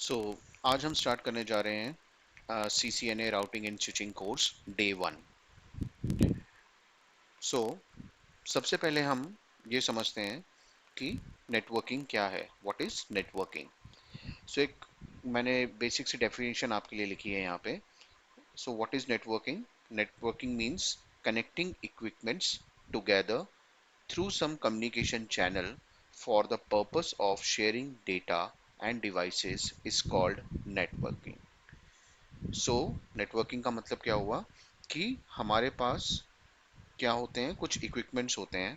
सो आज हम स्टार्ट करने जा रहे हैं CCNA routing and switching course day 1। सो सबसे पहले हम ये समझते हैं कि नेटवर्किंग क्या है। What is networking? सो एक मैंने बेसिक सी डेफिनेशन आपके लिए लिखी है यहाँ पे। So what is networking? Networking means connecting equipments together through some communication channel for the purpose of sharing data and devices is called networking. So networking का मतलब क्या हुआ कि हमारे पास क्या होते हैं, कुछ इक्विपमेंट्स होते हैं।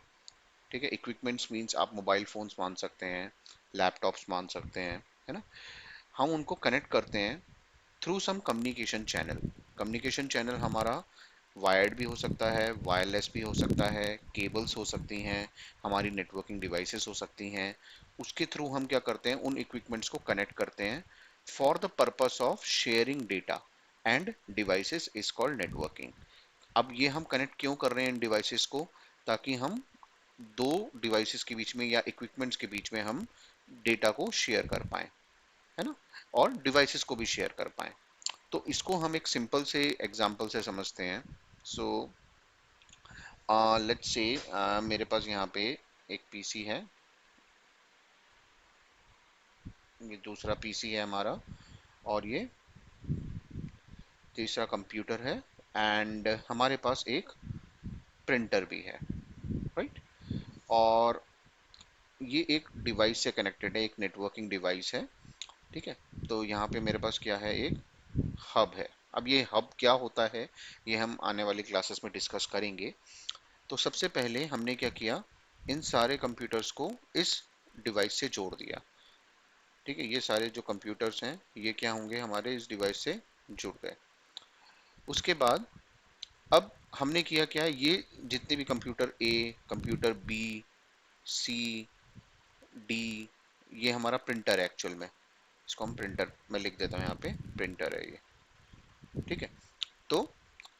ठीक है, इक्विपमेंट्स मींस आप मोबाइल फोन्स मान सकते हैं, लैपटॉप्स मान सकते हैं, है ना। हम उनको कनेक्ट करते हैं through some communication channel. Communication channel हमारा वायर्ड भी हो सकता है, वायरलेस भी हो सकता है, केबल्स हो सकती हैं, हमारी नेटवर्किंग डिवाइसेस हो सकती हैं। उसके थ्रू हम क्या करते हैं, उन इक्विपमेंट्स को कनेक्ट करते हैं for the purpose of sharing data and devices is called networking. अब ये हम कनेक्ट क्यों कर रहे हैं इन डिवाइसेस को? ताकि हम दो डिवाइसेस के बीच में या इक्विपमेंट्स के बीच में हम डेटा को शेयर कर पाए, है ना, और डिवाइसेस को भी शेयर कर पाए। तो इसको हम एक सिंपल से एग्जांपल से समझते हैं। सो लेट्स से मेरे पास यहाँ पे एक पीसी है, ये दूसरा पीसी है हमारा, और ये तीसरा कंप्यूटर है, एंड हमारे पास एक प्रिंटर भी है, राइट। और ये एक डिवाइस से कनेक्टेड है, एक नेटवर्किंग डिवाइस है। ठीक है, तो यहाँ पे मेरे पास क्या है, एक हब है। अब ये हब क्या होता है, ये हम आने वाली क्लासेस में डिस्कस करेंगे। तो सबसे पहले हमने क्या किया, इन सारे कंप्यूटर्स को इस डिवाइस से जोड़ दिया। ठीक है, ये सारे जो कंप्यूटर्स हैं ये क्या होंगे, हमारे इस डिवाइस से जुड़ गए। उसके बाद अब हमने किया क्या, ये जितने भी computer A, computer B, C, D, ये हमारा प्रिंटर है एक्चुअल में। इसको हम प्रिंटर में लिख देता हूँ, यहाँ पे प्रिंटर है ये। ठीक है, तो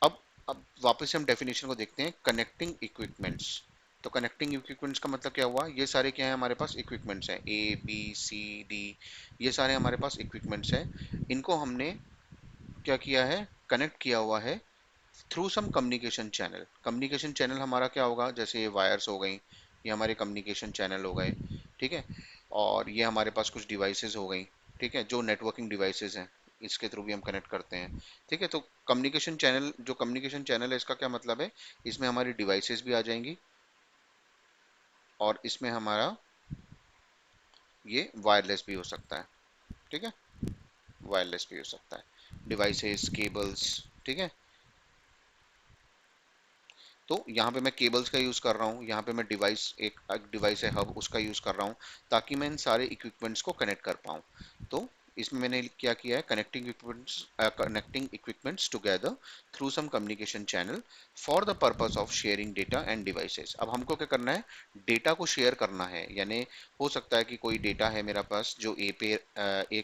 अब अब वापस से हम डेफिनेशन को देखते हैं, कनेक्टिंग इक्विपमेंट्स। तो कनेक्टिंग इक्विपमेंट्स का मतलब क्या हुआ, ये सारे क्या है हमारे पास, इक्विपमेंट्स हैं, ए बी सी डी, ये सारे हमारे पास इक्विपमेंट्स हैं। इनको हमने क्या किया है, कनेक्ट किया हुआ है through some communication channel. Communication channel हमारा क्या होगा, जैसे ये वायर्स हो गई, ये हमारे कम्युनिकेशन चैनल हो गए। ठीक है, और ये हमारे पास कुछ डिवाइसेस हो गई, ठीक है, जो नेटवर्किंग डिवाइसेस हैं, इसके थ्रू भी हम कनेक्ट करते हैं। ठीक है, तो कम्युनिकेशन चैनल, जो कम्युनिकेशन चैनल है इसका क्या मतलब है, इसमें हमारी डिवाइसेस भी आ जाएंगी, और इसमें हमारा ये वायरलेस भी हो सकता है। ठीक है, वायरलेस भी हो सकता है, डिवाइसेस, केबल्स। ठीक है, तो यहाँ पे मैं केबल्स का यूज़ कर रहा हूँ, यहाँ पे मैं डिवाइस, एक डिवाइस है हब, उसका यूज़ कर रहा हूँ, ताकि मैं इन सारे इक्विपमेंट्स को कनेक्ट कर पाऊँ। तो इसमें मैंने क्या किया है, connecting equipments together through some communication channel for the purpose of sharing data and devices. अब हमको क्या करना है, डेटा को शेयर करना है। यानी हो सकता है कि कोई डेटा है मेरा पास जो ए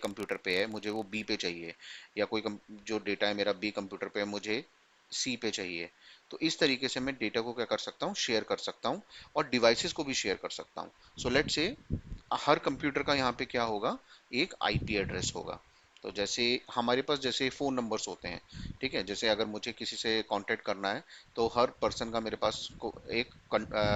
कंप्यूटर पे है, मुझे वो बी पे चाहिए, या कोई जो डेटा है मेरा बी कंप्यूटर पे है, मुझे सी पे चाहिए। तो इस तरीके से मैं डेटा को क्या कर सकता हूँ, शेयर कर सकता हूँ, और डिवाइसेस को भी शेयर कर सकता हूँ। सो लेट्स से हर कंप्यूटर का यहाँ पे क्या होगा, एक आईपी एड्रेस होगा। तो जैसे हमारे पास जैसे फ़ोन नंबर्स होते हैं, ठीक है, जैसे अगर मुझे किसी से कांटेक्ट करना है, तो हर पर्सन का मेरे पास को एक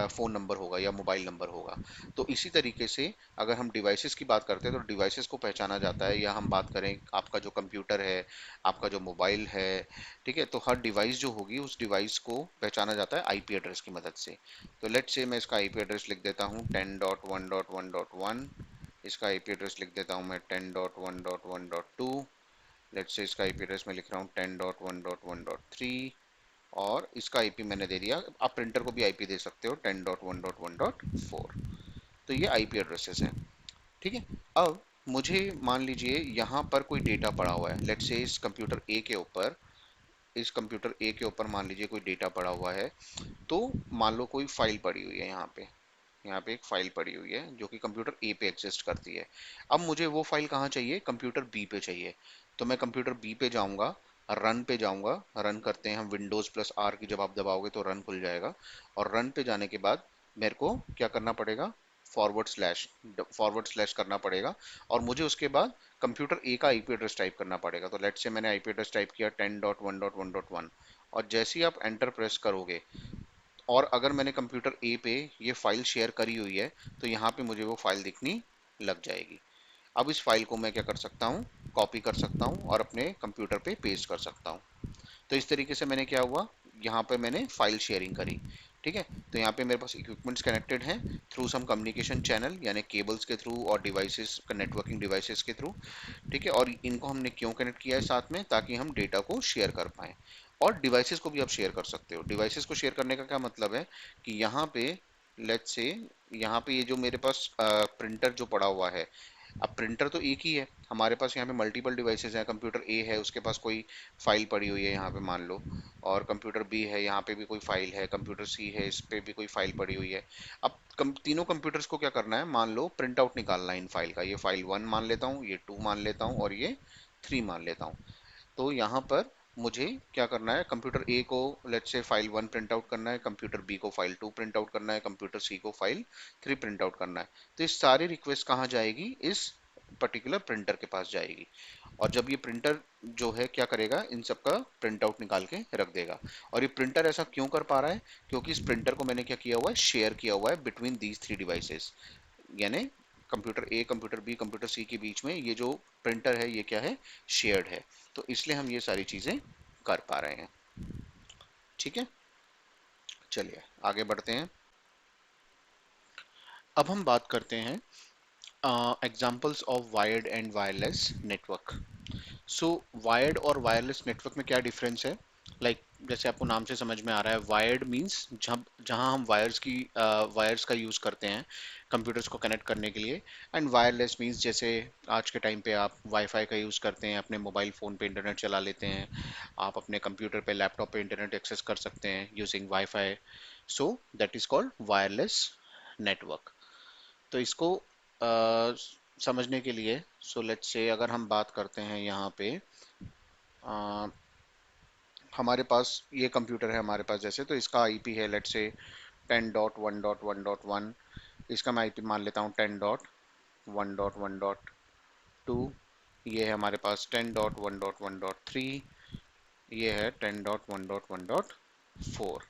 फ़ोन नंबर होगा या मोबाइल नंबर होगा। तो इसी तरीके से अगर हम डिवाइसेस की बात करते हैं, तो डिवाइसेस को पहचाना जाता है, या हम बात करें आपका जो कंप्यूटर है, आपका जो मोबाइल है, ठीक है, तो हर डिवाइस जो होगी उस डिवाइस को पहचाना जाता है आईपी एड्रेस की मदद से। तो लेट्स से मैं इसका आईपी एड्रेस लिख देता हूँ 10.1.1.1, इसका आईपी एड्रेस लिख देता हूँ मैं 10.1.1.2, लेट्स से इसका आईपी एड्रेस मैं लिख रहा हूँ 10.1.1.3, और इसका आईपी मैंने दे दिया। आप प्रिंटर को भी आईपी दे सकते हो 10.1.1.4। तो ये आईपी एड्रेसेस हैं। ठीक है, अब मुझे मान लीजिए यहाँ पर कोई डेटा पड़ा हुआ है, लेट्स से इस कंप्यूटर ए के ऊपर, इस कंप्यूटर ए के ऊपर मान लीजिए कोई डेटा पड़ा हुआ है। तो मान लो कोई फाइल पड़ी हुई है यहाँ पे, यहाँ पे एक फाइल पड़ी हुई है जो कि कंप्यूटर ए पे एग्जिस्ट करती है। अब मुझे वो फाइल कहाँ चाहिए, कंप्यूटर बी पे चाहिए। तो मैं कंप्यूटर बी पे जाऊंगा, रन पे जाऊंगा, रन करते हैं हम विंडोज प्लस आर की, जब आप दबाओगे तो रन खुल जाएगा। और रन पे जाने के बाद मेरे को क्या करना पड़ेगा, फॉरवर्ड स्लैश करना पड़ेगा और मुझे उसके बाद कंप्यूटर ए का आईपी एड्रेस टाइप करना पड़ेगा। तो लेट्स से मैंने आईपी एड्रेस टाइप किया 10.1.1.1 और जैसे ही आप एंटर प्रेस करोगे और अगर मैंने कंप्यूटर ए पे ये फाइल शेयर करी हुई है तो यहाँ पे मुझे वो फाइल दिखनी लग जाएगी। अब इस फाइल को मैं क्या कर सकता हूँ, कॉपी कर सकता हूँ और अपने कंप्यूटर पे पेस्ट कर सकता हूँ। तो इस तरीके से मैंने क्या हुआ, यहाँ पे मैंने फाइल शेयरिंग करी। ठीक है, तो यहाँ पे मेरे पास इक्विपमेंट्स कनेक्टेड हैं थ्रू सम कम्युनिकेशन चैनल यानी केबल्स के थ्रू और डिवाइसेस नेटवर्किंग डिवाइसेस के थ्रू। ठीक है, और इनको हमने क्यों कनेक्ट किया है साथ में, ताकि हम डेटा को शेयर कर पाएं। और डिवाइसेस को भी आप शेयर कर सकते हो। डिवाइसेस को शेयर करने का क्या मतलब है कि यहाँ पे लेट्स से यहाँ पे ये जो मेरे पास प्रिंटर जो पड़ा हुआ है, अब प्रिंटर तो एक ही है, हमारे पास यहाँ पे मल्टीपल डिवाइसेस हैं। कंप्यूटर ए है, उसके पास कोई फाइल पड़ी हुई है यहाँ पे मान लो, और कंप्यूटर बी है, यहाँ पे भी कोई फाइल है, कंप्यूटर सी है, इस पे भी कोई फाइल पड़ी हुई है। अब तीनों कंप्यूटर्स को क्या करना है, मान लो प्रिंट आउट निकालना है इन फाइल का। ये फाइल 1 मान लेता हूँ, ये 2 मान लेता हूँ और ये 3 मान लेता हूँ। तो यहाँ पर मुझे क्या करना है, कंप्यूटर ए को let's say file 1 print out करना है, कंप्यूटर बी को फाइल 2 प्रिंट आउट करना है, कंप्यूटर सी को फाइल 3 प्रिंट आउट करना है। तो इस सारी रिक्वेस्ट कहाँ जाएगी, इस पर्टिकुलर प्रिंटर के पास जाएगी। और जब ये प्रिंटर जो है क्या करेगा, इन सब का प्रिंट आउट निकाल के रख देगा। और ये प्रिंटर ऐसा क्यों कर पा रहा है, क्योंकि इस प्रिंटर को मैंने क्या किया हुआ है, शेयर किया हुआ है बिटवीन दीज 3 डिवाइसेस। यानी computer A, computer B, computer सी के बीच में ये जो प्रिंटर है ये क्या है, शेयर्ड है। तो इसलिए हम ये सारी चीजें कर पा रहे हैं। ठीक है, चलिए आगे बढ़ते हैं। अब हम बात करते हैं examples of wired and wireless network. So wired और वायरलेस नेटवर्क में क्या डिफरेंस है, जैसे आपको नाम से समझ में आ रहा है, वायर्ड मींस जहां हम वायर्स का यूज करते हैं कंप्यूटर्स को कनेक्ट करने के लिए। एंड वायरलेस मींस जैसे आज के टाइम पे आप वाईफाई का यूज करते हैं, अपने मोबाइल फोन पे इंटरनेट चला लेते हैं, आप अपने कंप्यूटर पे लैपटॉप पे इंटरनेट एक्सेस कर सकते हैं using wifi. So that is called wireless network. तो इसको समझने के लिए, सो लेट्स से अगर हम बात करते हैं यहाँ पे, अ, हमारे पास ये कंप्यूटर है हमारे पास जैसे, तो इसका आईपी है लेट्स से 10.1.1.1। इसका मैं आईपी मान लेता हूँ 10.1.1.2। ये है हमारे पास 10.1.1.3। ये है 10.1.1.4,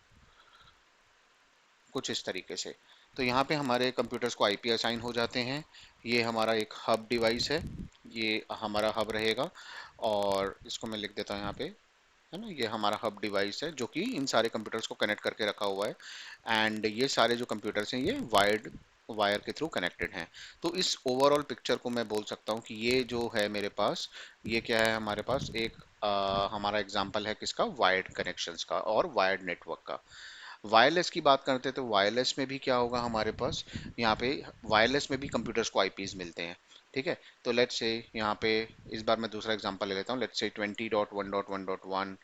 कुछ इस तरीके से। तो यहाँ पे हमारे कंप्यूटर्स को आईपी असाइन हो जाते हैं। ये हमारा एक हब डिवाइस है, ये हमारा हब रहेगा। और इसको मैं लिख देता हूँ यहाँ पे, है ना, ये हमारा हब डिवाइस है जो कि इन सारे कंप्यूटर्स को कनेक्ट करके रखा हुआ है। एंड ये सारे जो कंप्यूटर्स हैं ये वायर के थ्रू कनेक्टेड हैं। तो इस ओवरऑल पिक्चर को मैं बोल सकता हूँ कि ये जो है मेरे पास, ये क्या है, हमारे पास एक हमारा एग्जांपल है किसका, वायर्ड कनेक्शंस का और वायर्ड नेटवर्क का। वायरलेस की बात करते हैं तो वायरलेस में भी क्या होगा हमारे पास, यहाँ पे वायरलेस में भी कंप्यूटर्स को आईपीज मिलते हैं। ठीक है, तो लेट्स से यहाँ पे इस बार मैं दूसरा एग्जांपल ले लेता हूँ। Let's say 20.1.1.1,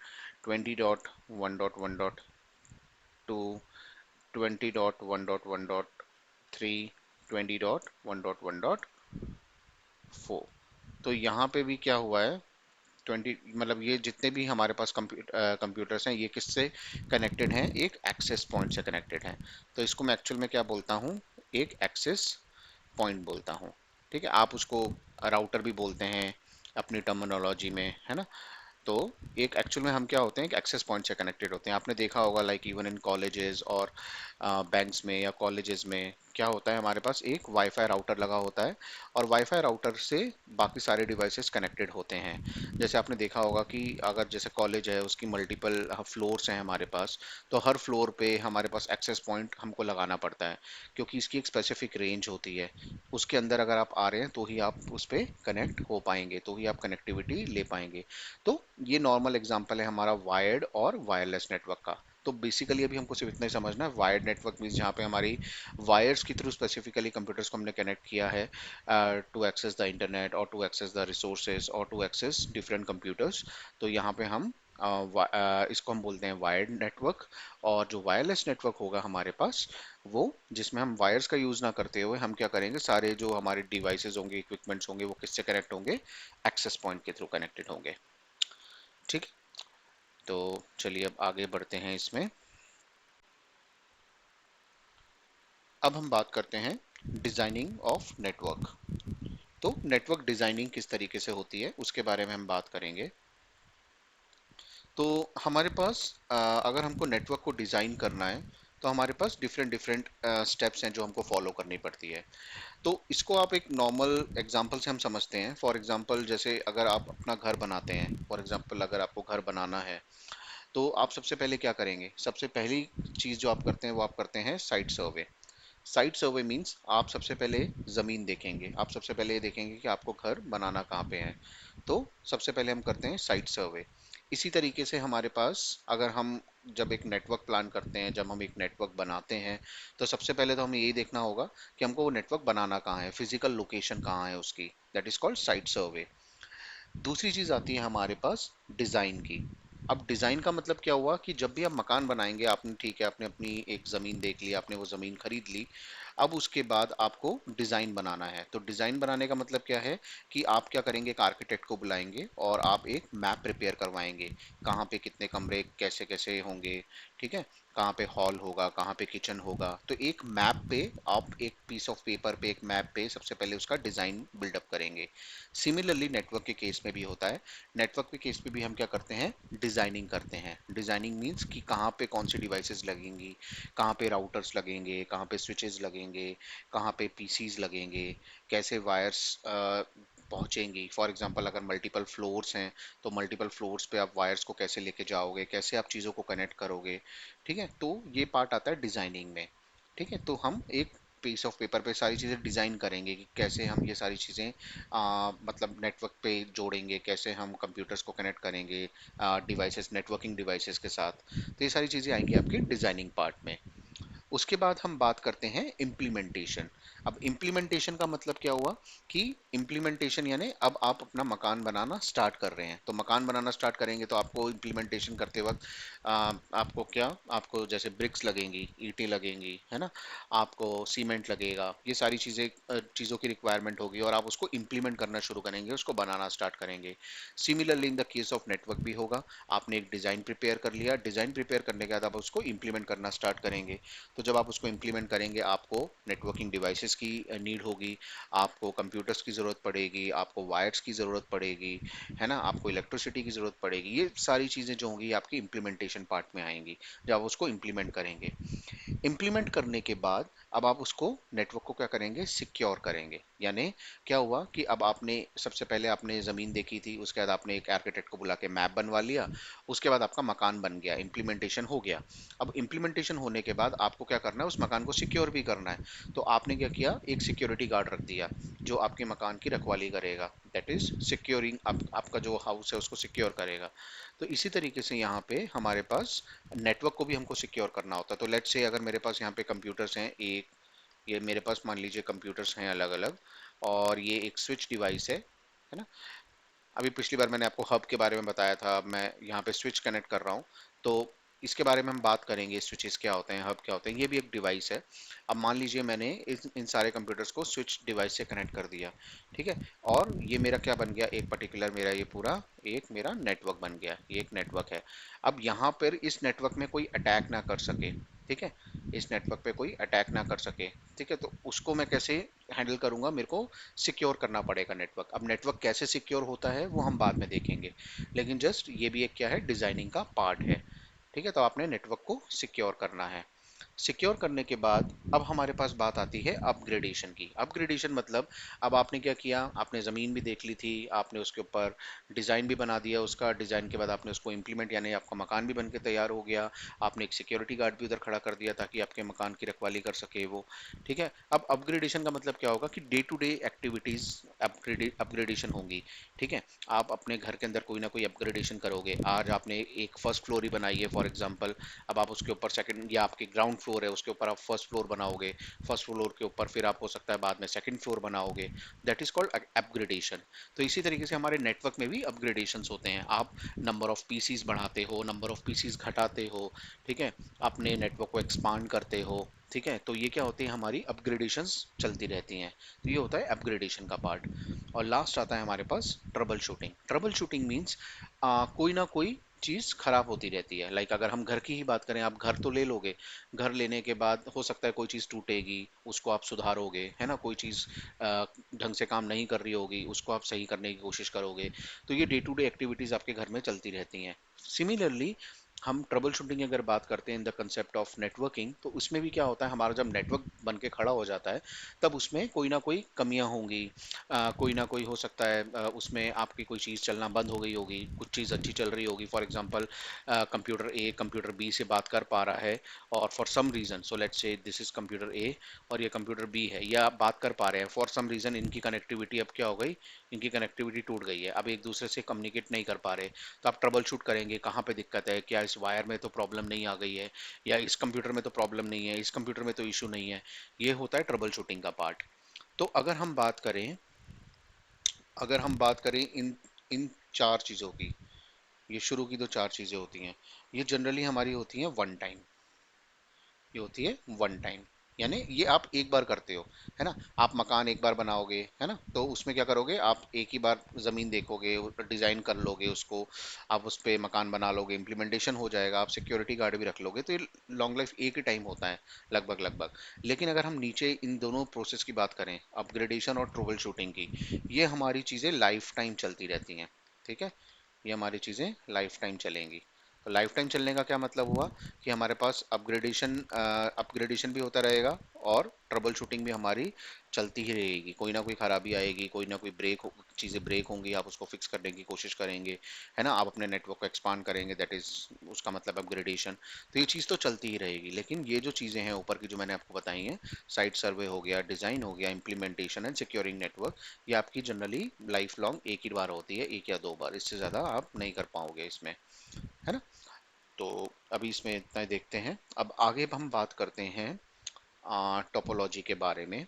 20.1.1.2, 20.1.1.3, 20.1.1.4। तो यहाँ पे भी क्या हुआ है, 20 मतलब ये जितने भी हमारे पास कंप्यूटर्स हैं ये किससे कनेक्टेड हैं, एक एक्सेस पॉइंट से कनेक्टेड हैं। तो इसको मैं एक्चुअल में क्या बोलता हूँ, एक एक्सेस पॉइंट बोलता हूँ। ठीक है, आप उसको राउटर भी बोलते हैं अपनी टर्मिनोलॉजी में, है ना। तो एक एक्चुअल में हम क्या होते हैं, एक एक्सेस पॉइंट से कनेक्टेड होते हैं। आपने देखा होगा लाइक इवन इन कॉलेजेस और बैंक्स में या कॉलेजेस में क्या होता है, हमारे पास एक वाईफाई राउटर लगा होता है और वाईफाई राउटर से बाकी सारे डिवाइसेस कनेक्टेड होते हैं। जैसे आपने देखा होगा कि अगर जैसे कॉलेज है उसकी मल्टीपल फ्लोर्स हैं हमारे पास, तो हर फ्लोर पे हमारे पास एक्सेस पॉइंट हमको लगाना पड़ता है क्योंकि इसकी एक स्पेसिफिक रेंज होती है। उसके अंदर अगर आप आ रहे हैं तो ही आप उस पर कनेक्ट हो पाएंगे, तो ही आप कनेक्टिविटी ले पाएंगे। तो ये नॉर्मल एग्जांपल है हमारा वायर्ड और वायरलेस नेटवर्क का। तो बेसिकली अभी हमको सिर्फ इतना ही समझना है, वायर्ड नेटवर्क मींस जहाँ पे हमारी वायर्स के थ्रू स्पेसिफिकली कंप्यूटर्स को हमने कनेक्ट किया है टू एक्सेस द इंटरनेट और टू एक्सेस द रिसोर्सेज और टू एक्सेस डिफरेंट कंप्यूटर्स। तो यहाँ पे हम इसको हम बोलते हैं वायर्ड नेटवर्क। और जो वायरलेस नेटवर्क होगा हमारे पास, वो जिसमें हम वायर्स का यूज ना करते हुए हम क्या करेंगे, सारे जो हमारे डिवाइसेस होंगे, इक्विपमेंट्स होंगे, वो किससे कनेक्ट होंगे, एक्सेस पॉइंट के थ्रू कनेक्टेड होंगे। ठीक, तो चलिए अब आगे बढ़ते हैं इसमें। अब हम बात करते हैं डिजाइनिंग ऑफ नेटवर्क। तो नेटवर्क डिजाइनिंग किस तरीके से होती है उसके बारे में हम बात करेंगे। तो हमारे पास अगर हमको नेटवर्क को डिजाइन करना है तो हमारे पास डिफरेंट डिफरेंट स्टेप्स हैं जो हमको फॉलो करनी पड़ती है। तो इसको आप एक नॉर्मल एग्जांपल से हम समझते हैं। फॉर एग्जांपल जैसे अगर आप अपना घर बनाते हैं, फॉर एग्जांपल अगर आपको घर बनाना है तो आप सबसे पहले क्या करेंगे? सबसे पहली चीज जो आप करते हैं वो आप करते हैं साइट सर्वे। साइट सर्वे मीन्स आप सबसे पहले ज़मीन देखेंगे, आप सबसे पहले ये देखेंगे कि आपको घर बनाना कहाँ पे है। तो सबसे पहले हम करते हैं साइट सर्वे। इसी तरीके से हमारे पास अगर हम जब एक नेटवर्क प्लान करते हैं, जब हम एक नेटवर्क बनाते हैं, तो सबसे पहले तो हमें यही देखना होगा कि हमको वो नेटवर्क बनाना कहाँ है, फिजिकल लोकेशन कहाँ है उसकी, दैट इज कॉल्ड साइट सर्वे। दूसरी चीज आती है हमारे पास डिजाइन की। अब डिजाइन का मतलब क्या हुआ कि जब भी आप मकान बनाएंगे, आपने ठीक है आपने अपनी एक जमीन देख ली, आपने वो जमीन खरीद ली, अब उसके बाद आपको डिजाइन बनाना है। तो डिजाइन बनाने का मतलब क्या है कि आप क्या करेंगे, एक आर्किटेक्ट को बुलाएंगे और आप एक मैप प्रिपेयर करवाएंगे, कहाँ पे कितने कमरे कैसे कैसे होंगे, ठीक है, कहाँ पे हॉल होगा, कहाँ पे किचन होगा। तो एक मैप पे आप एक पीस ऑफ पेपर पे, एक मैप पे सबसे पहले उसका डिजाइन बिल्डअप करेंगे। सिमिलरली नेटवर्क के केस में भी होता है। नेटवर्क के केस में भी हम क्या करते हैं, डिजाइनिंग करते हैं। डिजाइनिंग मीन्स कि कहाँ पे कौन सी डिवाइसेस लगेंगी, कहाँ पे राउटर्स लगेंगे, कहाँ पे स्विचेस लगेंगे, कहाँ पे पीसीज लगेंगे, कैसे वायर्स पहुंचेंगी। फॉर एग्जांपल अगर मल्टीपल फ्लोर्स हैं तो मल्टीपल फ्लोर्स पे आप वायर्स को कैसे लेके जाओगे, कैसे आप चीज़ों को कनेक्ट करोगे, ठीक है। तो ये पार्ट आता है डिजाइनिंग में, ठीक है। तो हम एक पीस ऑफ पेपर पे सारी चीज़ें डिज़ाइन करेंगे कि कैसे हम ये सारी चीज़ें मतलब नेटवर्क पे जोड़ेंगे, कैसे हम कंप्यूटर्स को कनेक्ट करेंगे डिवाइसेस, नेटवर्किंग डिवाइसेस के साथ। तो ये सारी चीज़ें आएंगी आपकी डिज़ाइनिंग पार्ट में। उसके बाद हम बात करते हैं इम्प्लीमेंटेशन। अब इम्प्लीमेंटेशन का मतलब क्या हुआ कि इम्प्लीमेंटेशन यानी अब आप अपना मकान बनाना स्टार्ट कर रहे हैं। तो मकान बनाना स्टार्ट करेंगे तो आपको इम्प्लीमेंटेशन करते वक्त आपको क्या, आपको जैसे ब्रिक्स लगेंगी, ईंटें लगेंगी, है ना, आपको सीमेंट लगेगा, ये सारी चीज़ें चीज़ों की रिक्वायरमेंट होगी और आप उसको इम्प्लीमेंट करना शुरू करेंगे, उसको बनाना स्टार्ट करेंगे। Similarly in the case of network भी होगा। आपने एक डिज़ाइन प्रिपेयर कर लिया, डिज़ाइन प्रिपेयर करने के बाद आप उसको इम्प्लीमेंट करना स्टार्ट करेंगे। तो जब आप उसको इम्प्लीमेंट करेंगे आपको नेटवर्किंग डिवाइसेस की नीड होगी, आपको कंप्यूटर्स की ज़रूरत पड़ेगी, आपको वायर्स की ज़रूरत पड़ेगी, है ना, आपको इलेक्ट्रिसिटी की ज़रूरत पड़ेगी। ये सारी चीज़ें जो होंगी आपकी इम्प्लीमेंटेशन पार्ट में आएंगी जब आप उसको इम्प्लीमेंट करेंगे। इम्प्लीमेंट करने के बाद अब आप उसको नेटवर्क को क्या करेंगे, सिक्योर करेंगे। यानी क्या हुआ कि अब आपने सबसे पहले आपने ज़मीन देखी थी, उसके बाद आपने एक आर्किटेक्ट को बुला के मैप बनवा लिया, उसके बाद आपका मकान बन गया, इम्प्लीमेंटेशन हो गया। अब इम्प्लीमेंटेशन होने के बाद आपको क्या करना है, उस मकान को सिक्योर भी करना है। तो आपने क्या किया, एक सिक्योरिटी गार्ड रख दिया जो आपके मकान की रखवाली करेगा, दैट इज सिक्योरिंग, आपका जो हाउस है उसको सिक्योर करेगा। तो इसी तरीके से यहाँ पे हमारे पास नेटवर्क को भी हमको सिक्योर करना होता है। तो लेट्स से अगर मेरे पास यहाँ पे कंप्यूटर्स हैं, एक ये मेरे पास मान लीजिए कंप्यूटर्स हैं अलग अलग, और ये एक स्विच डिवाइस है ना। अभी पिछली बार मैंने आपको हब के बारे में बताया था, अब मैं यहाँ पे स्विच कनेक्ट कर रहा हूँ। तो इसके बारे में हम बात करेंगे, स्विचेस क्या होते हैं, हब क्या होते हैं। ये भी एक डिवाइस है। अब मान लीजिए मैंने इन सारे कंप्यूटर्स को स्विच डिवाइस से कनेक्ट कर दिया, ठीक है, और ये मेरा क्या बन गया, एक पर्टिकुलर मेरा ये पूरा एक मेरा नेटवर्क बन गया, ये एक नेटवर्क है। अब यहाँ पर इस नेटवर्क में कोई अटैक ना कर सके, ठीक है, इस नेटवर्क पे कोई अटैक ना कर सके, ठीक है। तो उसको मैं कैसे हैंडल करूंगा, मेरे को सिक्योर करना पड़ेगा नेटवर्क। अब नेटवर्क कैसे सिक्योर होता है वो हम बाद में देखेंगे, लेकिन जस्ट ये भी एक क्या है, डिजाइनिंग का पार्ट है, ठीक है। तो आपने नेटवर्क को सिक्योर करना है। सिक्योर करने के बाद अब हमारे पास बात आती है अपग्रेडेशन की। अपग्रेडेशन मतलब अब आपने क्या किया, आपने ज़मीन भी देख ली थी, आपने उसके ऊपर डिज़ाइन भी बना दिया, उसका डिज़ाइन के बाद आपने उसको इम्प्लीमेंट, यानी आपका मकान भी बन के तैयार हो गया। आपने एक सिक्योरिटी गार्ड भी उधर खड़ा कर दिया ताकि आपके मकान की रखवाली कर सके वो, ठीक है। अब अपग्रेडेशन का मतलब क्या होगा कि day to day activities upgradation होंगी, ठीक है। आप अपने घर के अंदर कोई ना कोई अपग्रेडेशन करोगे। आज आपने एक फर्स्ट फ्लोर ही बनाई है फॉर एग्जांपल, अब आप उसके ऊपर सेकंड, या आपके ग्राउंड फ्लोर है उसके ऊपर आप फर्स्ट फ्लोर बनाओगे, फर्स्ट फ्लोर के ऊपर फिर आप हो सकता है बाद में सेकंड फ्लोर बनाओगे, दैट इज कॉल्ड अपग्रेडेशन। तो इसी तरीके से हमारे नेटवर्क में भी अपग्रेडेशन होते हैं। आप नंबर ऑफ पीसीज बढ़ाते हो, नंबर ऑफ पीसीज घटाते हो, ठीक है, अपने नेटवर्क को एक्सपांड करते हो, ठीक है। तो ये क्या होती है, हमारी अपग्रेडेशंस चलती रहती हैं। तो ये होता है अपग्रेडेशन का पार्ट। और लास्ट आता है हमारे पास troubleshooting. Troubleshooting means कोई ना कोई चीज़ खराब होती रहती है। लाइक अगर हम घर की ही बात करें, आप घर तो ले लोगे, घर लेने के बाद हो सकता है कोई चीज़ टूटेगी, उसको आप सुधारोगे, है ना, कोई चीज़ ढंग से काम नहीं कर रही होगी, उसको आप सही करने की कोशिश करोगे। तो ये डे टू डे एक्टिविटीज़ आपके घर में चलती रहती हैं। सिमिलरली हम ट्रबल शूटिंग की अगर बात करते हैं in the concept of networking, तो उसमें भी क्या होता है, हमारा जब नेटवर्क बन के खड़ा हो जाता है तब उसमें कोई ना कोई कमियां होंगी, कोई ना कोई हो सकता है उसमें आपकी कोई चीज़ चलना बंद हो गई होगी, कुछ चीज़ अच्छी चल रही होगी। For example computer A computer B से बात कर पा रहा है, और for some reason, so let's say this is computer A और ये कंप्यूटर बी है, या आप बात कर पा रहे हैं, फॉर सम रीज़न इनकी कनेक्टिविटी अब क्या हो गई, इनकी कनेक्टिविटी टूट गई है, अब एक दूसरे से कम्युनिकेट नहीं कर पा रहे। तो आप ट्रबल शूट करेंगे, कहाँ पे दिक्कत है, क्या इस वायर में तो प्रॉब्लम नहीं आ गई है, या इस कंप्यूटर में तो प्रॉब्लम नहीं है, इस कंप्यूटर में तो इशू नहीं है। ये होता है ट्रबल शूटिंग का पार्ट। तो अगर हम बात करें इन इन चार चीज़ों की, ये शुरू की जो चार चीज़ें होती हैं, ये जनरली हमारी होती हैं वन टाइम। ये होती है वन टाइम, यानी ये आप एक बार करते हो, है ना। आप मकान एक बार बनाओगे, है ना, तो उसमें क्या करोगे, आप एक ही बार ज़मीन देखोगे, डिज़ाइन कर लोगे उसको, आप उस पर मकान बना लोगे, इम्प्लीमेंटेशन हो जाएगा, आप सिक्योरिटी गार्ड भी रख लोगे, तो ये लॉन्ग लाइफ एक ही टाइम होता है, लगभग लगभग। लेकिन अगर हम नीचे इन दोनों प्रोसेस की बात करें, अपग्रेडेशन और ट्रबल शूटिंग की, ये हमारी चीज़ें लाइफ टाइम चलती रहती हैं। ठीक है, ये हमारी चीज़ें लाइफ टाइम चलेंगी। तो लाइफ टाइम चलने का क्या मतलब हुआ, कि हमारे पास अपग्रेडेशन भी होता रहेगा, और ट्रबल शूटिंग भी हमारी चलती ही रहेगी। कोई ना कोई खराबी आएगी, कोई ना कोई चीज़ें ब्रेक होंगी, आप उसको फिक्स करने की कोशिश करेंगे, है ना, आप अपने नेटवर्क को एक्सपांड करेंगे, दैट इज उसका मतलब अपग्रेडेशन। तो ये चीज़ तो चलती ही रहेगी, लेकिन ये जो चीज़ें हैं ऊपर की जो मैंने आपको बताई हैं, साइट सर्वे हो गया, डिज़ाइन हो गया, इम्प्लीमेंटेशन एंड सिक्योरिंग नेटवर्क, ये आपकी जनरली लाइफ लॉन्ग एक ही बार होती है, एक या दो बार, इससे ज़्यादा आप नहीं कर पाओगे इसमें, है ना। तो अभी इसमें इतना ही देखते हैं। अब आगे हम बात करते हैं टोपोलॉजी के बारे में।